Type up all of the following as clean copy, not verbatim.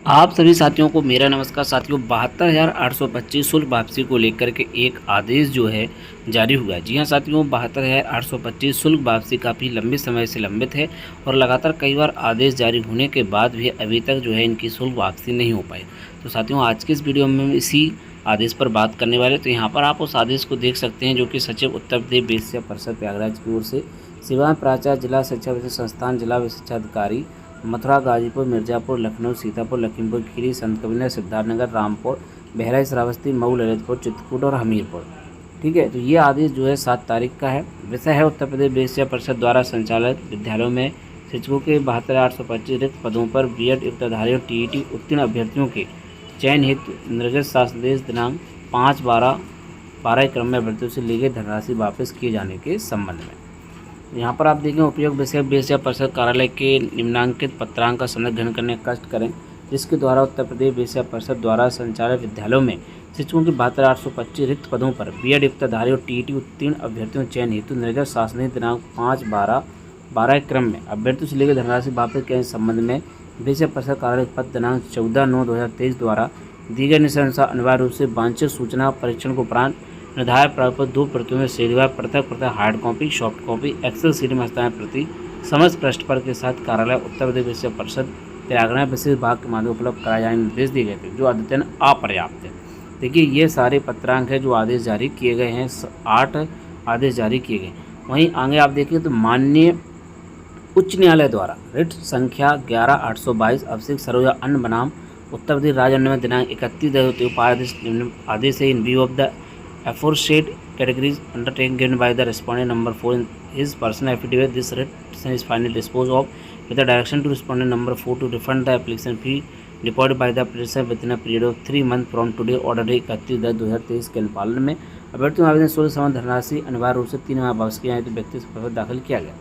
आप सभी साथियों को मेरा नमस्कार। साथियों, 72,825 शुल्क वापसी को लेकर के एक आदेश जो है जारी हुआ है। जी हाँ साथियों, 72,825 शुल्क वापसी काफ़ी लंबे समय से लंबित है और लगातार कई बार आदेश जारी होने के बाद भी अभी तक जो है इनकी शुल्क वापसी नहीं हो पाई। तो साथियों, आज के इस वीडियो में हम इसी आदेश पर बात करने वाले। तो यहाँ पर आप उस आदेश को देख सकते हैं जो कि सचिव उत्तर प्रदेश वेश्या परिषद प्रयागराज की ओर से सेवा प्राचार्य, जिला शिक्षा विशेष संस्थान, जिला शिक्षा अधिकारी मथुरा, गाजीपुर, मिर्ज़ापुर, लखनऊ, सीतापुर, लखीमपुर खीरी, संत कबीरनगर, सिद्धार्थनगर, रामपुर, बहराइच, श्रावस्ती, मऊ, ललितपुर, चित्रकूट और हमीरपुर। ठीक है, तो ये आदेश जो है 7 तारीख का है। विषय है उत्तर प्रदेश वेश्या परिषद द्वारा संचालित विद्यालयों में शिक्षकों के 72,825 रिक्त पदों पर बीएड युक्तधारियों टीईटी उत्तीर्ण अभ्यर्थियों के चयन हेतु निर्गत शासनादेश दिनांक 5/12 क्रम में अभ्यर्थियों से ली गई धनराशि वापस किए जाने के संबंध में। यहाँ पर आप देखें, उपयुक्त विषय वेश्या परिषद कार्यालय के निम्नांकित पत्रांक का संग्रहण करने का कष्ट करें, जिसके द्वारा उत्तर प्रदेश वेश्या परिषद द्वारा संचालित विद्यालयों में शिक्षकों की 72,825 रिक्त पदों पर बीएड युक्तधारी और टीईटी उत्तीर्ण अभ्यर्थियों चयन हेतु निर्गत शासनादेश दिनांक 5/12 क्रम में अभ्यर्थियों से ली गई धनराशि वापस के संबंध में वेश्या परिषद कार्यालय पत्र दिनांक 14/9/2023 द्वारा दी गई निर्देशानुसार अनिवार्य रूप से वांछित सूचना परीक्षण को उपरांत निर्धारित प्रारूप पर 2 प्रतियों में श्रेणीवार पृथक hard copy, soft copy, excel sheet में हस्तांतरण प्रति समस्त पृष्ठ पर के साथ कार्यालय उत्तर प्रदेश वेश्या परिषद प्रयागराज विशेष भाग के माध्यम उपलब्ध कराए जाने निर्देश दिए गए थे, जो अद्यतन अपर्याप्त है। देखिए, ये सारे पत्रांक है जो आदेश जारी किए गए हैं, 8 आदेश जारी किए गए। वहीं आगे आप देखिए तो माननीय उच्च न्यायालय द्वारा रिट संख्या 11/822 अभिषेक सरोजा अन्य बनाम उत्तर प्रदेश राज्य में दिनांक 31 आदेश है इन view of the aforesaid categories undertaken given by the respondent number 4 in his personal affidavit. This written is finally disposed of with the direction to respondent number 4 to refund the application fee deposited by the petitioner within a period of 3 months from today. Order 31/10/2023 के अनुपालन में अभ्यर्थियों आवेदन शुल्क संबंध धनराशि अनिवार्य रूप से 3 माह वापस किया हेतु व्यक्ति से दाखिल किया गया।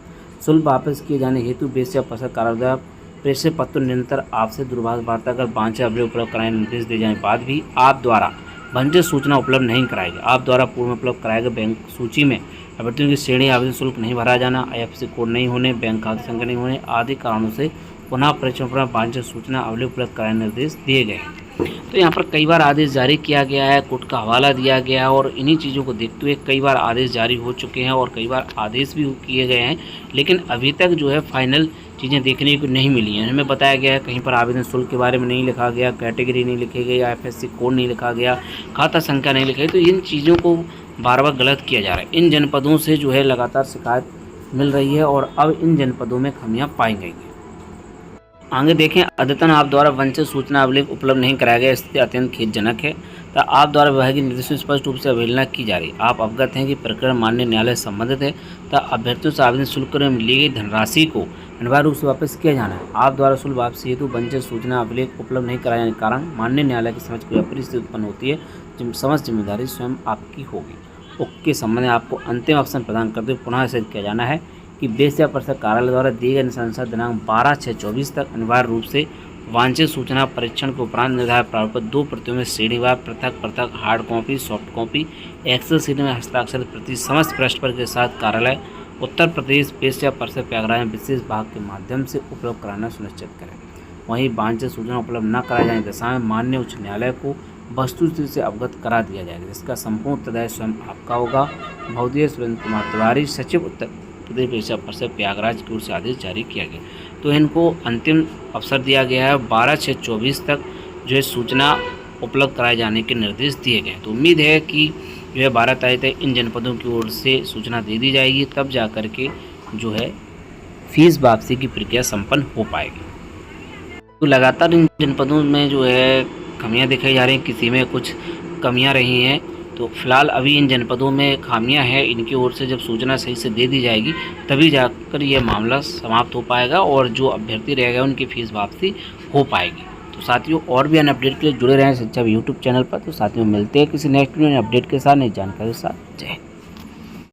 शुल्क वापस किए जाने हेतु वेश्या परिषद कार्यालय प्रेषित पत्र निरंतर आपसे दूरभाष वार्ता कर वांछित अपडेट उपलब्ध कराने निर्देश दिए जाने के बाद भी आप द्वारा वंचित सूचना उपलब्ध नहीं कराई गई। आप द्वारा पूर्व में उपलब्ध कराए गए बैंक सूची में अभ्यर्थियों की श्रेणी, आवेदन शुल्क नहीं भरा जाना, IFSC कोड नहीं होने, बैंक खाते संख्या नहीं होने आदि कारणों से पुनः परीक्षण पर वांछित सूचना अवलेख उपलब्ध कराने निर्देश दिए गए। तो यहाँ पर कई बार आदेश जारी किया गया है, कोर्ट का हवाला दिया गया है और इन्हीं चीज़ों को देखते हुए कई बार आदेश जारी हो चुके हैं और कई बार आदेश भी किए गए हैं, लेकिन अभी तक जो है फाइनल चीज़ें देखने को नहीं मिली हैं। हमें बताया गया है कहीं पर आवेदन शुल्क के बारे में नहीं लिखा गया, कैटेगरी नहीं लिखी गई, IFSC कोड नहीं लिखा गया, खाता संख्या नहीं लिखी गई। तो इन चीज़ों को बार बार गलत किया जा रहा है। इन जनपदों से जो है लगातार शिकायत मिल रही है और अब इन जनपदों में खामियां पाई गई हैं। आगे देखें, अद्यतन आप द्वारा वंचित सूचना अभिलेख उपलब्ध नहीं कराया गया, स्थिति अत्यंत खेदजनक है। तो आप द्वारा विभागीय निर्देशों स्पष्ट रूप से अवहेलना की जा रही। आप अवगत हैं कि प्रकरण माननीय न्यायालय से संबंधित है तथा अभ्यर्थियों से आवेदन शुल्क में ली गई धनराशि को अनिवार्य रूप से वापस किया जाना है। आप द्वारा शुल्क वापसी हेतु वंचित सूचना अभिलेख उपलब्ध नहीं कराए जाने के कारण माननीय न्यायालय की समझ कोई अपरिस्थिति उत्पन्न होती है, समस्त जिम्मेदारी स्वयं आपकी होगी। उक्त के संबंध में आपको अंतिम ऑप्शन प्रदान करते हुए पुनः ऐसा किया जाना है कि वेश्या परिषद कार्यालय द्वारा दिए गए निर्देशानुसार दिनांक 12/6/24 तक अनिवार्य रूप से वांछित सूचना परीक्षण के उपरांत निर्धारित प्रारूप पर 2 प्रतियों में श्रेणीवार पृथक hard copy, soft copy, excel sheet में हस्ताक्षर प्रति समस्त पृष्ठ पर के साथ कार्यालय उत्तर प्रदेश वेश्या परिषद प्रयागराज में विशेष भाग के माध्यम से उपलब्ध कराना सुनिश्चित करें। वहीं वांछित सूचना उपलब्ध न कराए जाने की दशा में माननीय उच्च न्यायालय को वस्तुस्थिति से अवगत करा दिया जाएगा, जिसका संपूर्ण उत्तरदायित्व स्वयं आपका होगा। भवदीय सुरेंद्र कुमार तिवारी, सचिव उत्तर प्रदेश वेश्या परिषद प्रयागराज की ओर से आदेश जारी किया गया। तो इनको अंतिम अवसर दिया गया है, 12/6/24 तक जो है सूचना उपलब्ध कराए जाने के निर्देश दिए गए। तो उम्मीद है कि जो है 12 तारीख तक इन जनपदों की ओर से सूचना दे दी जाएगी, तब जा कर के जो है फीस वापसी की प्रक्रिया संपन्न हो पाएगी। तो लगातार इन जनपदों में जो है कमियां दिखाई जा रही हैं, किसी में कुछ कमियां रही हैं। तो फिलहाल अभी इन जनपदों में खामियां हैं, इनकी ओर से जब सूचना सही से दे दी जाएगी तभी जाकर ये मामला समाप्त हो पाएगा और जो अभ्यर्थी रह गए उनकी फीस वापसी हो पाएगी। तो साथियों, और भी अन्य अपडेट के लिए जुड़े रहें शिक्षा यूट्यूब चैनल पर। तो साथियों, मिलते हैं किसी नेक्स्ट वीडियो अपडेट के साथ, नई जानकारी के साथ। जय हिंद।